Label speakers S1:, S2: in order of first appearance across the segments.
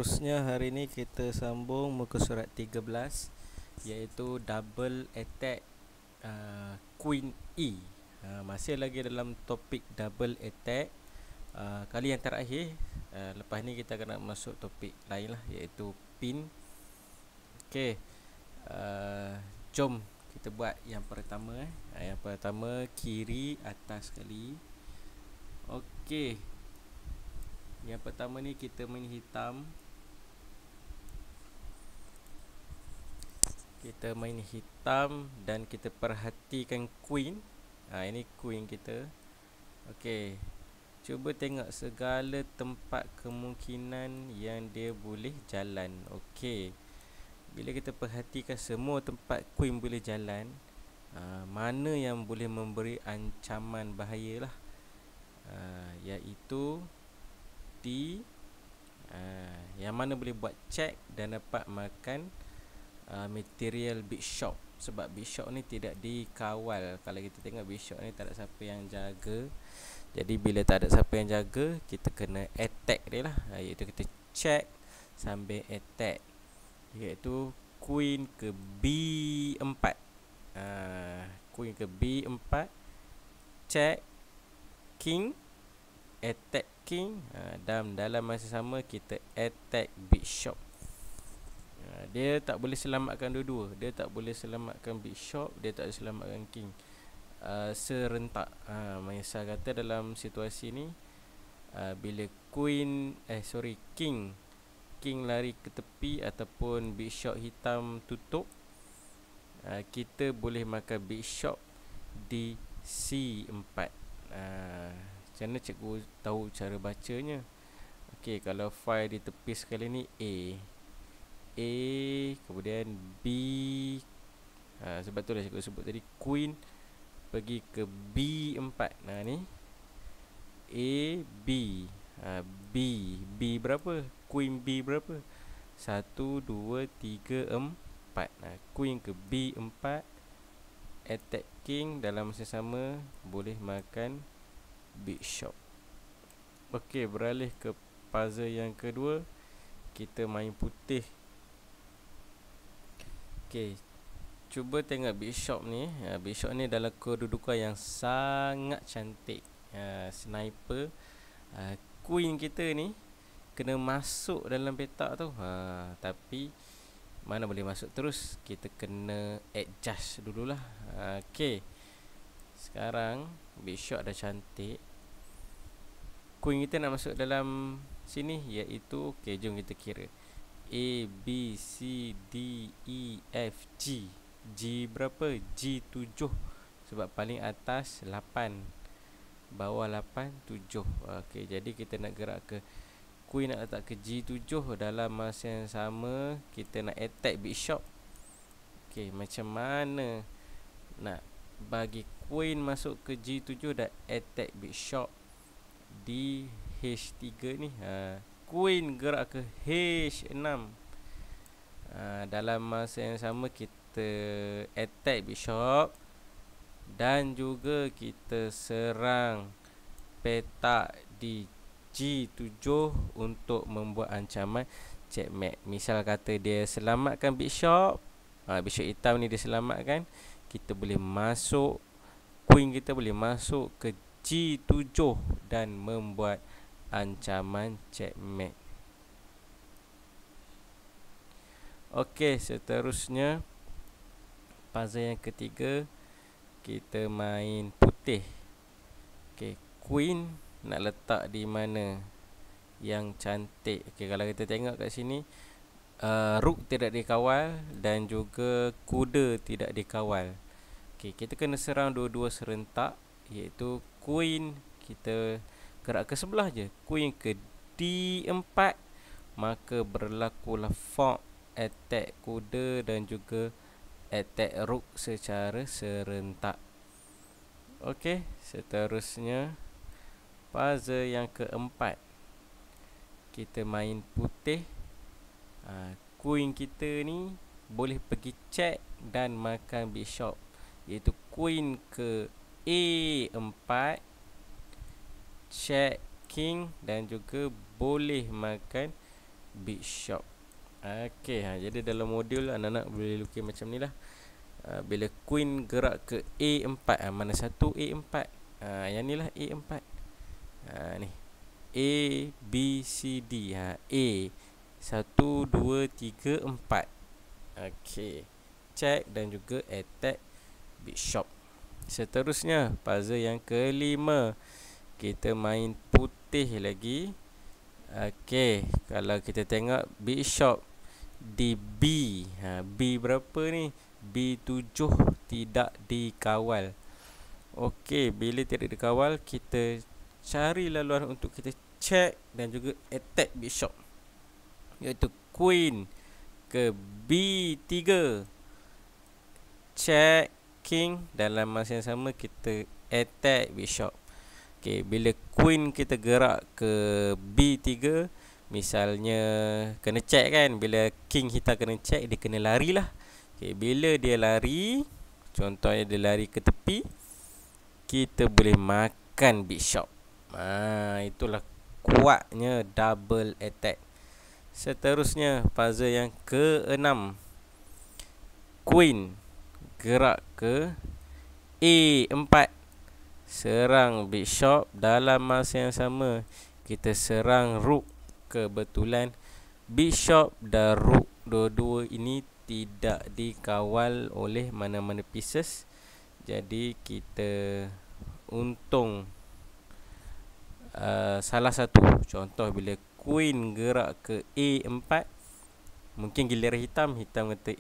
S1: Seterusnya hari ini kita sambung muka surat 13, iaitu double attack Queen E. Masih lagi dalam topik double attack. Kali yang terakhir, lepas ni kita akan masuk topik lain lah, iaitu pin. Okey, jom kita buat yang pertama. Yang pertama kiri atas sekali. Okey, yang pertama ni kita main hitam. Kita main hitam dan kita perhatikan queen. Ini queen kita. Okey, cuba tengok segala tempat kemungkinan yang dia boleh jalan. Okey, bila kita perhatikan semua tempat queen boleh jalan, mana yang boleh memberi ancaman bahaya lah, iaitu di yang mana boleh buat check dan dapat makan material bishop. Sebab bishop ni tidak dikawal. Kalau kita tengok bishop ni tak ada siapa yang jaga. Jadi bila tak ada siapa yang jaga, kita kena attack dia lah, iaitu kita check sambil attack, iaitu queen ke B4. Queen ke B4, check king, attack king, dan dalam masa sama kita attack bishop. Dia tak boleh selamatkan dua-dua. Dia tak boleh selamatkan bishop, dia tak boleh selamatkan king serentak. Maisa kata dalam situasi ni, bila king lari ke tepi ataupun bishop hitam tutup, kita boleh makan bishop di C4. Macam mana cikgu tahu cara bacanya? Okey, kalau file di tepi sekali ni A, kemudian B. Sebab tu lah cikgu sebut tadi queen pergi ke B4. Ni A, B. B berapa? Queen B berapa? 1, 2, 3, 4. Queen ke B4, attack king, dalam masa sama boleh makan bishop. Okey, beralih ke puzzle yang kedua. Kita main putih. Okey, cuba tengok bishop ni. Bishop ni dalam kedudukan yang sangat cantik. Sniper. Queen kita ni kena masuk dalam petak tu. Tapi mana boleh masuk terus, kita kena adjust dululah. Okey, sekarang bishop dah cantik, queen kita nak masuk dalam sini, iaitu okey, jom kita kira A, B, C, D, E, F, G. G berapa? G 7. Sebab paling atas 8, bawah 8, 7. Okey, jadi kita nak gerak ke queen, nak letak ke G7. Dalam masa yang sama kita nak attack bishop. Okey, macam mana nak bagi queen masuk ke G7 dan attack bishop di H3 ni? Queen gerak ke H6. Dalam masa yang sama kita attack bishop dan juga kita serang petak di G7 untuk membuat ancaman checkmate. Misal kata dia selamatkan bishop, bishop hitam ni dia selamatkan, kita boleh masuk, queen kita boleh masuk ke G7 dan membuat ancaman checkmate. Okey, seterusnya puzzle yang ketiga, kita main putih. Okey, queen nak letak di mana yang cantik? Okey, kalau kita tengok kat sini, rook tidak dikawal dan juga kuda tidak dikawal. Okey, kita kena serang dua-dua serentak, iaitu queen kita gerak ke sebelah je, queen ke D4, maka berlakulah fork attack kuda dan juga attack rook secara serentak. Okey, seterusnya puzzle yang keempat, kita main putih. Queen kita ni boleh pergi check dan makan bishop, iaitu queen ke A4, check king, dan juga boleh makan bishop. Okey, jadi dalam modul anak-anak boleh lukis macam ni lah. Bila queen gerak ke A4, mana satu A4? Yang ni lah A4. Ni A B C D. A 1 2 3 4. Okey, check dan juga attack bishop. Seterusnya puzzle yang kelima, kita main putih lagi. Okey, kalau kita tengok bishop di B, B berapa ni? B7 tidak dikawal. Okey, bila tidak dikawal, kita cari laluan untuk kita check dan juga attack bishop, iaitu queen ke B3, check king. Dalam masa yang sama kita attack bishop. Okey, bila queen kita gerak ke B3, misalnya kena check kan. Bila king kita kena check, dia kena lari lah. Okey, bila dia lari, contohnya dia lari ke tepi, kita boleh makan bishop. Itulah kuatnya double attack. Seterusnya puzzle yang ke-6, queen gerak ke A4, serang bishop. Dalam masa yang sama kita serang rook. Kebetulan bishop dan rook dua-dua ini tidak dikawal oleh mana-mana pieces, jadi kita untung salah satu. Contoh bila queen gerak ke A4, mungkin giliran hitam kata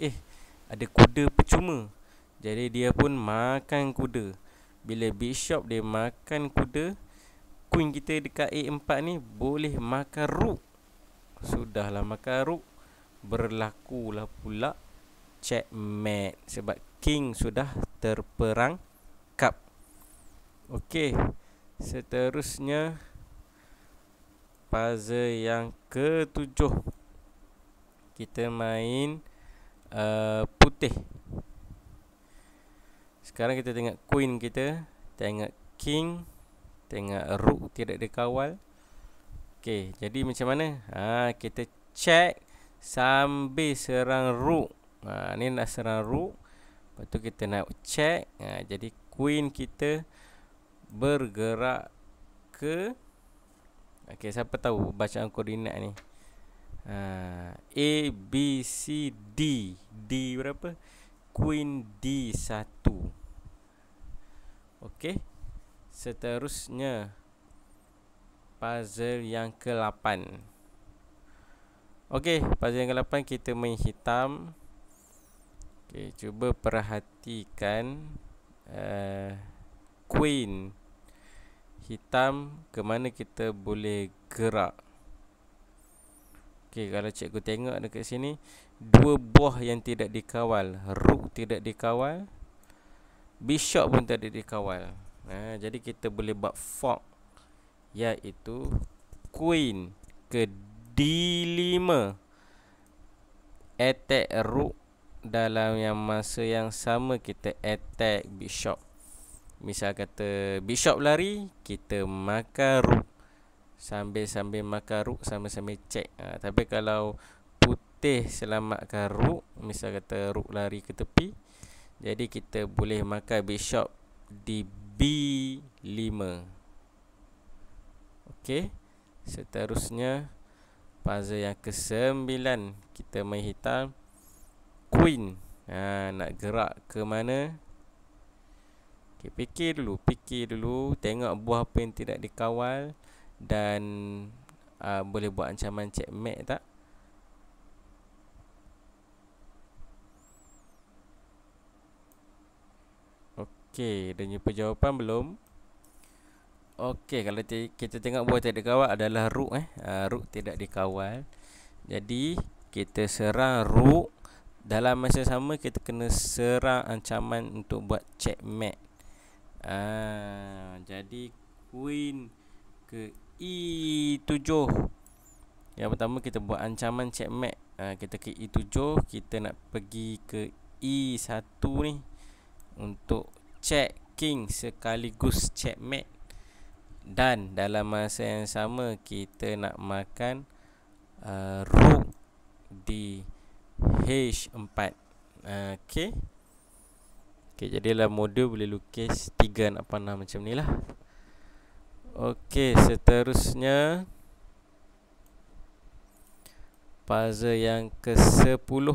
S1: ada kuda percuma, jadi dia pun makan kuda. Bila bishop dia makan kuda, queen kita dekat A4 ni boleh makan rook. Sudahlah makan rook, berlakulah pula checkmate sebab king sudah terperangkap. Okey, seterusnya puzzle yang ke-7, kita main putih. Sekarang kita tengok queen kita, tengok king, tengok rook tidak dikawal. Okey, jadi macam mana? Kita check sambil serang rook. Ni nak serang rook, lepas tu kita nak check. Jadi queen kita bergerak ke, okey, siapa tahu bacaan koordinat ni? A, B, C, D. D berapa? Queen D1. Okey, seterusnya puzzle yang ke-8. Okey, puzzle yang ke-8 kita main hitam. Okey, cuba perhatikan queen hitam ke mana kita boleh gerak. Okey, kalau cikgu tengok dekat sini, dua buah yang tidak dikawal, rook tidak dikawal, bishop pun tidak dikawal. Jadi kita boleh buat fork, iaitu queen ke D5, attack rook. Dalam yang masa yang sama kita attack bishop. Misal kata bishop lari, kita makan rook. Sambil-sambil makan rook, sambil-sambil check. Tapi kalau putih selamatkan rook, misal kata rook lari ke tepi, jadi kita boleh makan bishop di B5. Okey, seterusnya puzzle yang ke-9, kita main hitam. Queen nak gerak ke mana? Okay, fikir dulu, tengok buah apa yang tidak dikawal, dan boleh buat ancaman checkmate tak? Okey, dah jumpa jawapan belum? Okey, kalau kita tengok buah tidak dikawal adalah rook. Rook tidak dikawal, jadi kita serang rook. Dalam masa sama kita kena serang ancaman untuk buat checkmate. Jadi queen ke E7. Yang pertama kita buat ancaman checkmate. Kita ke E7, kita nak pergi ke E1 ni untuk check king sekaligus checkmate. Dan dalam masa yang sama kita nak makan rook di H4. Okey. Okey, jadilah model boleh lukis 3 nak panah macam ni lah. Okey, seterusnya puzzle yang ke-10.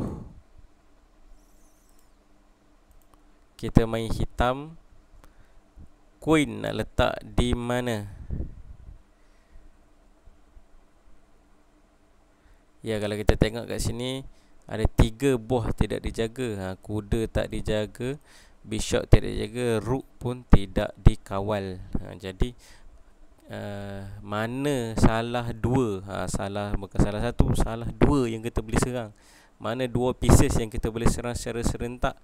S1: Kita main hitam. Queen nak letak di mana? Ya, kalau kita tengok kat sini ada 3 buah tidak dijaga. Kuda tak dijaga, bishop tidak dijaga, rook pun tidak dikawal. Jadi mana salah 2? Salah, bukan salah 1, salah 2 yang kita boleh serang. Mana 2 pieces yang kita boleh serang secara serentak,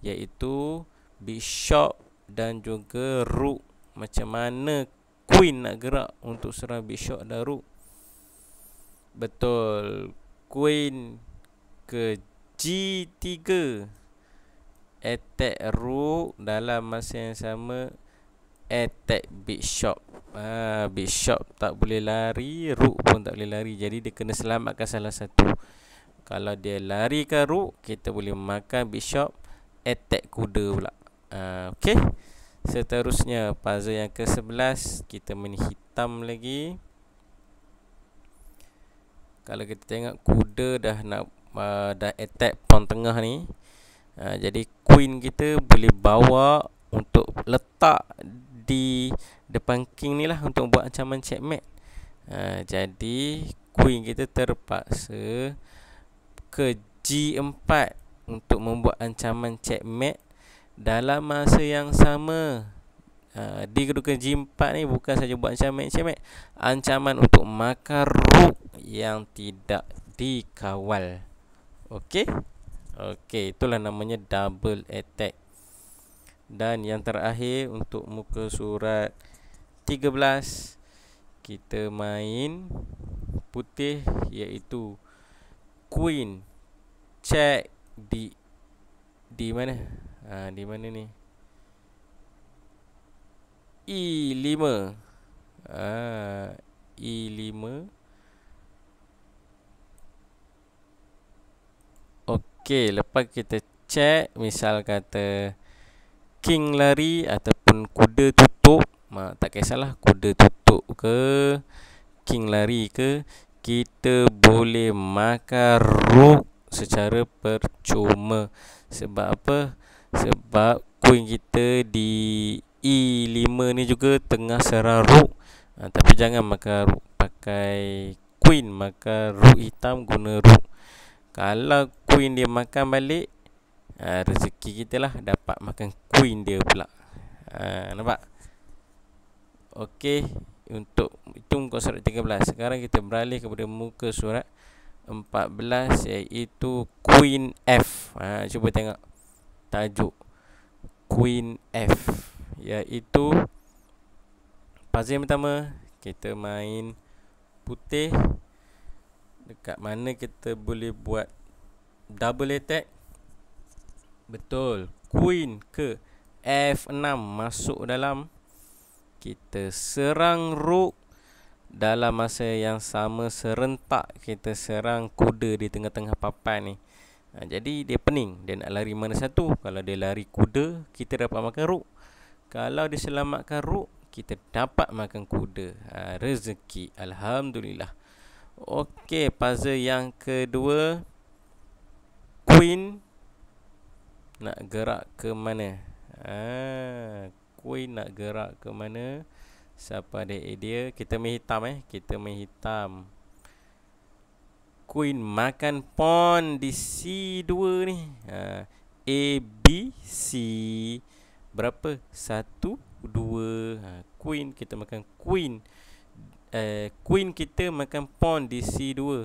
S1: iaitu bishop dan juga rook. Macam mana queen nak gerak untuk serang bishop dan rook? Betul, queen ke G3, attack rook, dalam masa yang sama attack bishop. Bishop tak boleh lari, rook pun tak boleh lari. Jadi dia kena selamatkan salah satu. Kalau dia larikan rook, kita boleh makan bishop, attack kuda pula. Okey. Seterusnya puzzle yang ke-11, kita main hitam lagi. Kalau kita tengok kuda dah nak dah attack pawn tengah ni. Jadi queen kita boleh bawa untuk letak di depan king ni lah, untuk buat ancaman checkmate. Jadi queen kita terpaksa ke G4 untuk membuat ancaman checkmate. Dalam masa yang sama, di kedudukan G4 ni bukan saja buat ancaman untuk makan rook yang tidak dikawal. Okey. Okey, itulah namanya double attack. Dan yang terakhir untuk muka surat 13, kita main putih, iaitu queen check di mana? Di mana ni? E5. E5. Okey, lepas kita check, misal kata king lari ataupun kuda tutup, tak kisahlah kuda tutup ke, king lari ke, kita boleh makan rook secara percuma. Sebab apa? Sebab queen kita di E5 ni juga tengah serang rook. Tapi jangan makan rook pakai queen, makan rook hitam guna rook. Kalau queen dia makan balik, rezeki kita lah dapat makan queen dia pula. Nampak? Okey, untuk itu muka surat 13. Sekarang kita beralih kepada muka surat 14, iaitu queen F. Cuba tengok tajuk queen F, iaitu puzzle yang pertama. Kita main putih. Dekat mana kita boleh buat double attack? Betul, queen ke F6 masuk dalam. Kita serang rook. Dalam masa yang sama serentak kita serang kuda di tengah-tengah papan ni. Jadi dia pening, dia nak lari mana satu. Kalau dia lari kuda, kita dapat makan rook. Kalau dia selamatkan rook, kita dapat makan kuda. Rezeki, alhamdulillah. Okey, puzzle yang kedua, queen nak gerak ke mana? Queen nak gerak ke mana? Siapa ada idea? Kita main hitam Kita main hitam. Queen makan pawn di C2 ni. A, B, C. Berapa? 1, 2. Queen, kita makan queen. Queen kita makan pawn di C2.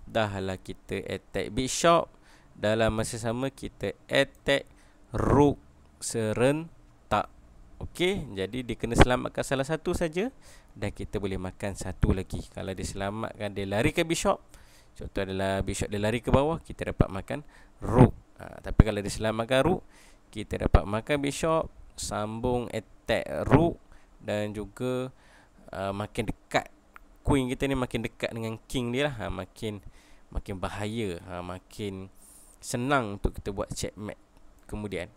S1: Dahlah kita attack bishop. Dalam masa sama kita attack rook serentak. Okey, jadi dia kena selamatkan salah satu saja dan kita boleh makan satu lagi. Kalau dia selamatkan, dia lari ke bishop, contoh adalah bishop dia lari ke bawah, kita dapat makan rook. Tapi kalau dia selamatkan rook, kita dapat makan bishop, sambung attack rook dan juga makin dekat queen kita ni makin dekat dengan king dia lah, makin bahaya, makin senang untuk kita buat checkmate kemudian.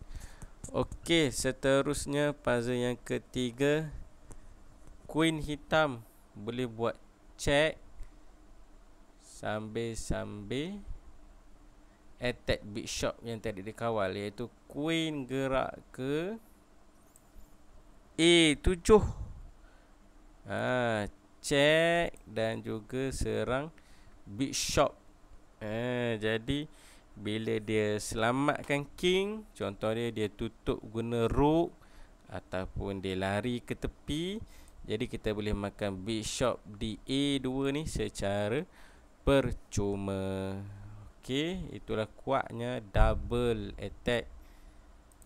S1: Okey, seterusnya puzzle yang ketiga, queen hitam boleh buat check sambil attack bishop yang tadi dikawal, iaitu queen gerak ke A7. Check dan juga serang bishop. Jadi bila dia selamatkan king, contoh dia tutup guna rook ataupun dia lari ke tepi, jadi kita boleh makan bishop di A2 ni secara percuma. Okey, itulah kuatnya double attack.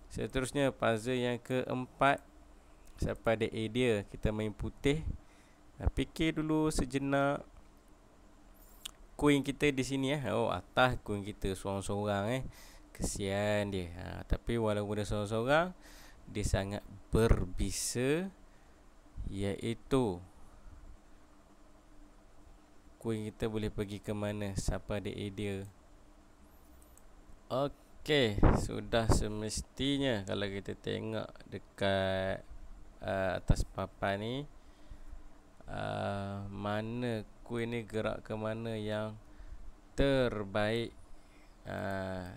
S1: Seterusnya puzzle yang keempat, siapa ada idea kita main putih. Fikir dulu sejenak. Queen kita di sini atas queen kita seorang-seorang kesian dia. Tapi walaupun dia seorang-seorang, dia sangat berbisa, iaitu queen kita boleh pergi ke mana? Siapa ada idea? Okey, sudah semestinya kalau kita tengok dekat atas papan ni, mana queen ni gerak ke mana yang terbaik.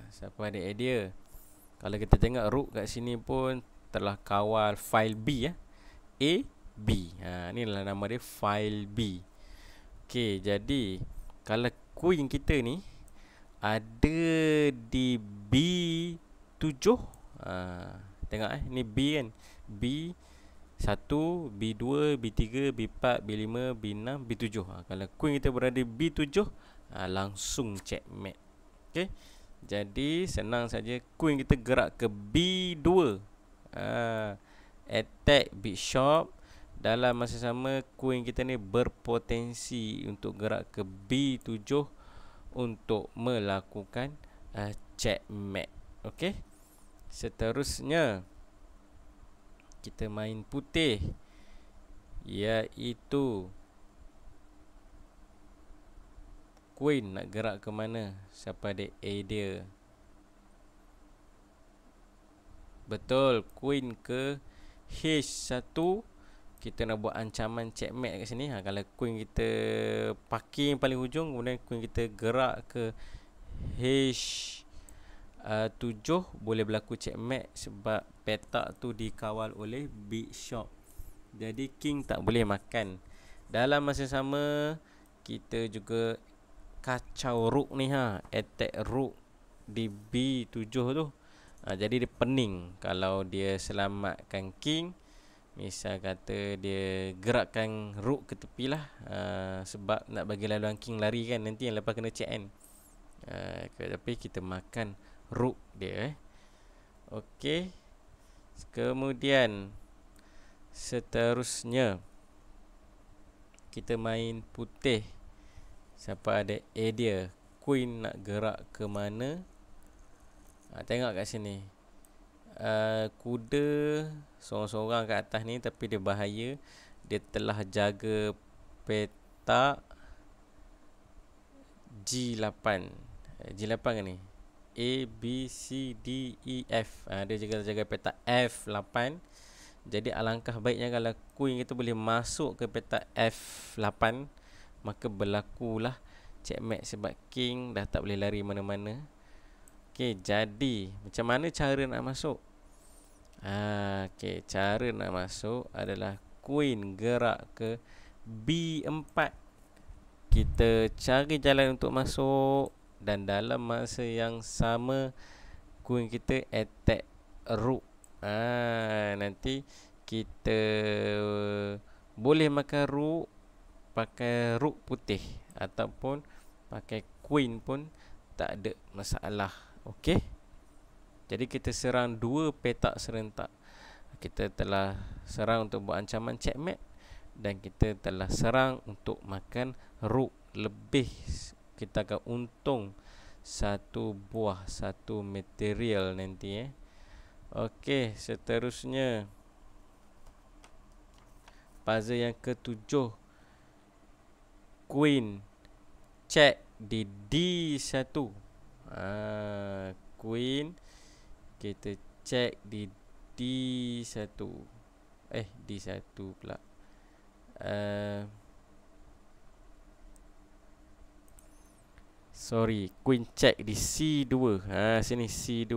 S1: Siapa ada idea? Kalau kita tengok rook kat sini pun telah kawal file B A, B. Inilah nama dia, file B. Okey, jadi kalau queen kita ni ada di B7, tengok ni B kan, B1, B2, B3, B4, B5, B6, B7. Kalau queen kita berada di B7, langsung checkmate. Okey, jadi senang saja, queen kita gerak ke B2, attack bishop. Dalam masa sama, queen kita ni berpotensi untuk gerak ke B7 untuk melakukan checkmate. Okey, seterusnya kita main putih, iaitu queen nak gerak ke mana? Siapa ada idea? Betul, queen ke H1. Kita nak buat ancaman checkmate kat sini. Kalau queen kita parking paling hujung, kemudian queen kita gerak ke H7, boleh berlaku checkmate sebab petak tu dikawal oleh bishop. Jadi king tak boleh makan. Dalam masa sama, kita juga kacau rook ni, attack rook di B7 tu. Jadi dia pening kalau dia selamatkan king. Misal kata dia gerakkan rook ke tepi lah, sebab nak bagi laluan king lari kan, nanti yang lepas kena check kan. Tapi kita makan rook dia. Okey, kemudian seterusnya kita main putih. Siapa ada idea queen nak gerak ke mana? Tengok kat sini, kuda seorang-seorang kat atas ni, tapi dia bahaya. Dia telah jaga petak G8. G8 kan ni? A, B, C, D, E, F. Dia jaga petak F8. Jadi alangkah baiknya kalau queen kita boleh masuk ke petak F8, maka berlakulah checkmate sebab king dah tak boleh lari mana-mana. Okey, jadi macam mana cara nak masuk? Okey, cara nak masuk adalah queen gerak ke B4. Kita cari jalan untuk masuk, dan dalam masa yang sama queen kita attack rook. Nanti kita boleh makan rook, pakai rook putih ataupun pakai queen pun tak ada masalah. Okey, jadi kita serang dua petak serentak. Kita telah serang untuk buat ancaman checkmate, dan kita telah serang untuk makan rook lebih. Kita akan untung satu buah, satu material nanti. Okey, seterusnya puzzle yang ketujuh, Queen check di D1. Queen kita check di D1. D1 pula. Sorry, Queen check di C2. Sini C2.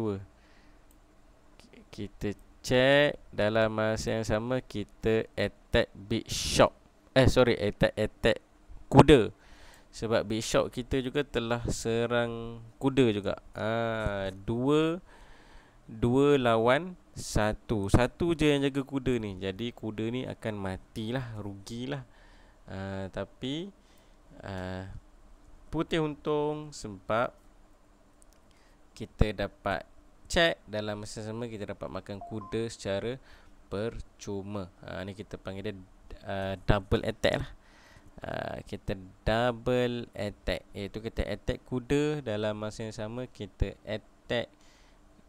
S1: Kita check, dalam masa yang sama kita attack bishop. Attack kuda. Sebab bishop kita juga telah serang kuda juga. Dua lawan satu. Satu je yang jaga kuda ni. Jadi kuda ni akan matilah, rugilah. Tapi putih untung sebab kita dapat check, dalam masa sama kita dapat makan kuda secara percuma. Ni kita panggil dia double attack lah. Kita double attack, iaitu kita attack kuda, dalam masa yang sama kita attack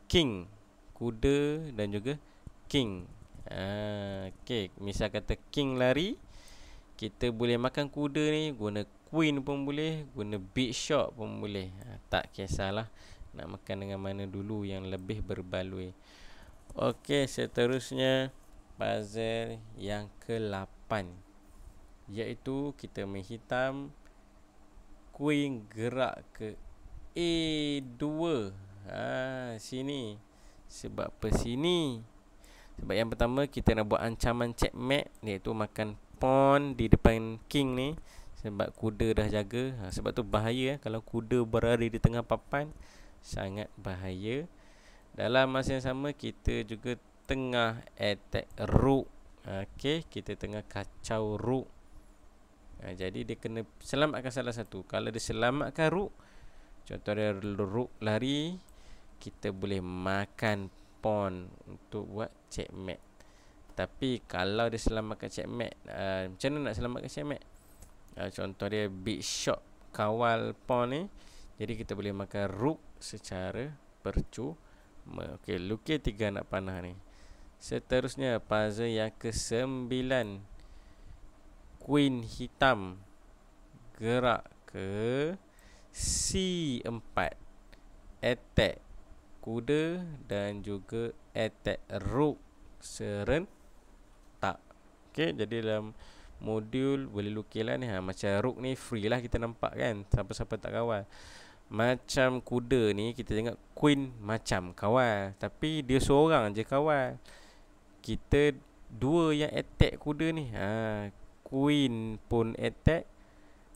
S1: king, kuda dan juga king. Okay, misal kata king lari, kita boleh makan kuda ni, guna queen pun boleh, guna bishop pun boleh. Tak kisahlah nak makan dengan mana dulu yang lebih berbaloi. Okey, seterusnya puzzle yang ke-8, iaitu kita menghitam queen gerak ke A2. Sini. Sebab apa sini? Sebab yang pertama kita nak buat ancaman checkmate, iaitu makan pawn di depan king ni. Sebab kuda dah jaga. Sebab tu bahaya kalau kuda berada di tengah papan, sangat bahaya. Dalam masa yang sama kita juga tengah attack rook. Okey, kita tengah kacau rook. Jadi dia kena selamatkan salah satu. Kalau dia selamatkan rook, contoh dia rook lari, kita boleh makan pawn untuk buat checkmate. Tapi kalau dia selamatkan checkmate, macam mana nak selamatkan checkmate? Contoh dia bishop kawal pawn ni, jadi kita boleh makan rook secara percuma. Okey, lukis 3 anak panah ni. Seterusnya puzzle yang ke-9, queen hitam gerak ke C4, attack kuda dan juga attack rook serentak. Okey, jadi dalam modul boleh lukislah ni. Macam rook ni free lah, kita nampak kan, siapa-siapa tak kawal. Macam kuda ni kita tengok queen macam kawal, tapi dia seorang je kawal. Kita dua yang attack kuda ni. Queen pun attack,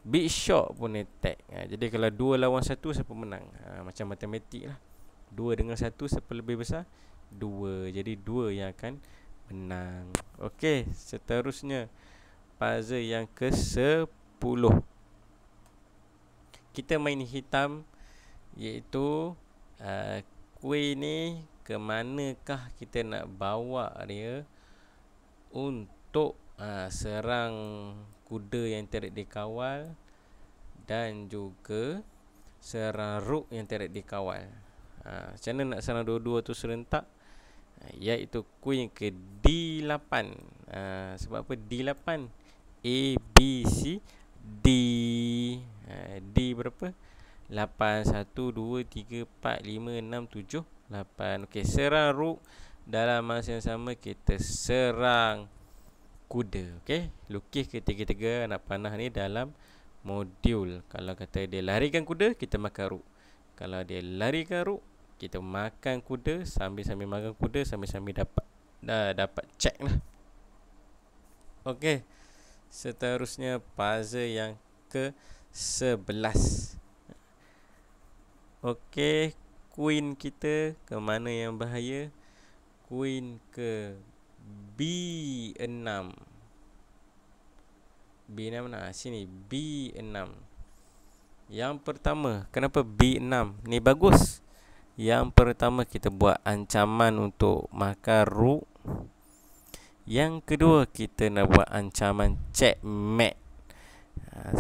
S1: bishop pun attack. Jadi kalau 2 lawan 1, siapa menang? Macam matematik lah. 2 dengan 1, siapa lebih besar? 2. Jadi 2 yang akan menang. Okey, seterusnya puzzle yang ke-10. Kita main hitam, iaitu queen ni ke manakah kita nak bawa dia untuk serang kuda yang tidak dikawal dan juga serang rook yang tidak dikawal. Macam mana nak serang dua-dua tu serentak? Iaitu queen ke D8. Sebab apa D8? A, B, C, D. D berapa? 8, 1, 2, 3, 4, 5, 6, 7, 8. Okey, serang rook, dalam masa yang sama kita serang kuda. Okey, lukis ketiga-tiga anak panah ni dalam modul. Kalau kata dia larikan kuda, kita makan rook. Kalau dia larikan rook, kita makan kuda, sambil-sambil makan kuda, sambil-sambil dapat check lah. Okey, seterusnya puzzle yang ke-11. Okey, queen kita ke mana yang bahaya? Queen ke B6. B6 mana? Sini, B6. Yang pertama, kenapa B6? Ni bagus. Yang pertama kita buat ancaman untuk makan rook. Yang kedua kita nak buat ancaman checkmate.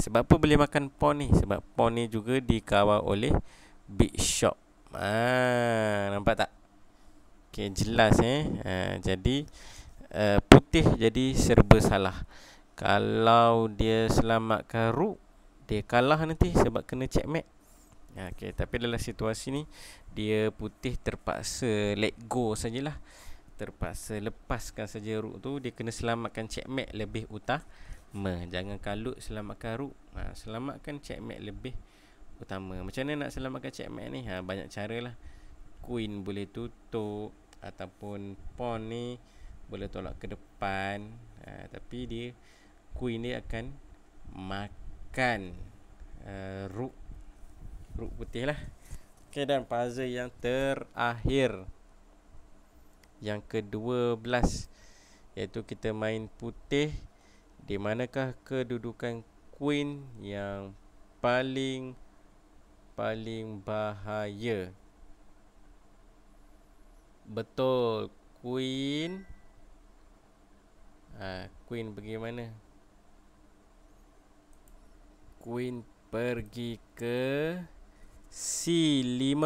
S1: Sebab apa boleh makan pawn ni? Sebab pawn ni juga dikawal oleh bishop. Nampak tak? Okey, jelas jadi putih jadi serba salah. Kalau dia selamatkan rook, dia kalah nanti sebab kena checkmate. Okey, tapi dalam situasi ni dia putih terpaksa let go sajalah. Terpaksa lepaskan saja rook tu, dia kena selamatkan checkmate lebih utama. Jangan kalut selamatkan rook. Selamatkan checkmate lebih utama. Macam mana nak selamatkan checkmate ni? Banyak cara lah. Queen boleh tutup, ataupun pawn ni boleh tolak ke depan. Tapi dia queen dia akan makan rook putih lah. Okay, dan puzzle yang terakhir, yang ke-12, iaitu kita main putih. Di manakah kedudukan queen yang paling bahaya? Betul, queen. Queen pergi mana? Queen pergi ke C5.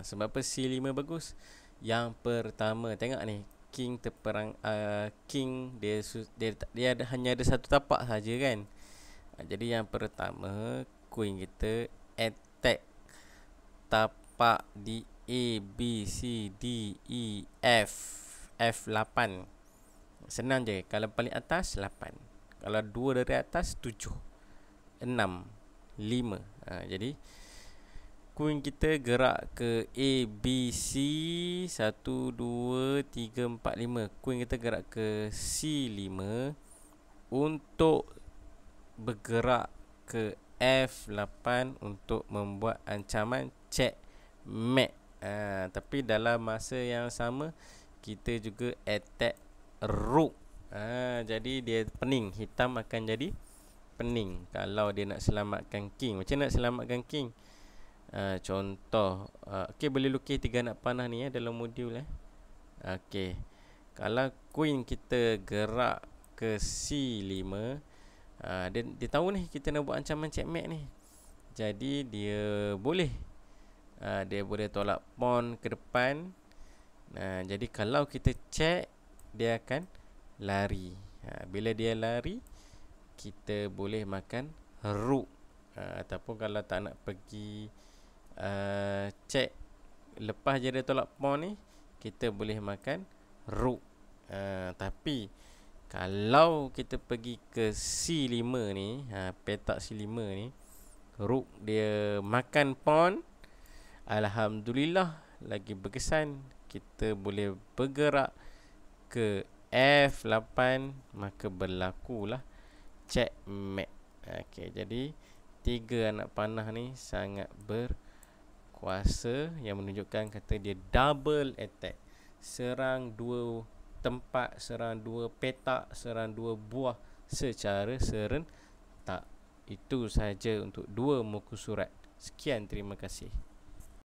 S1: Sebab apa C5 bagus? Yang pertama, tengok ni, king terperang. King dia hanya ada satu tapak saja kan. Jadi yang pertama, queen kita attack tapak di A, B, C, D, E, F. F8. Senang je. Kalau paling atas 8. Kalau dua dari atas 7, 6, 5. Jadi queen kita gerak ke A, B, C. 1, 2, 3, 4, 5. Queen kita gerak ke C5 untuk bergerak ke F8 untuk membuat ancaman checkmate. Tapi dalam masa yang sama kita juga attack rook. Jadi dia pening. Hitam akan jadi pening kalau dia nak selamatkan king. Macam nak selamatkan king? Contoh, okay, boleh lukis 3 anak panah ni dalam modul. Okay, kalau queen kita gerak ke C5, dia tahu ni kita nak buat ancaman checkmate ni. Jadi dia boleh tolak pawn ke depan. Jadi kalau kita check, dia akan lari. Bila dia lari, kita boleh makan rook. Ataupun kalau tak nak pergi check, lepas je dia tolak pawn ni, kita boleh makan rook. Tapi kalau kita pergi ke C5 ni, petak C5 ni, rook dia makan pawn, alhamdulillah lagi berkesan, kita boleh bergerak ke F8, maka berlakulah checkmate. Okey, jadi 3 anak panah ni sangat berkuasa, yang menunjukkan kata dia double attack. Serang 2 tempat, serang 2 petak, serang 2 buah secara serentak. Itu sahaja untuk 2 muka surat. Sekian, terima kasih.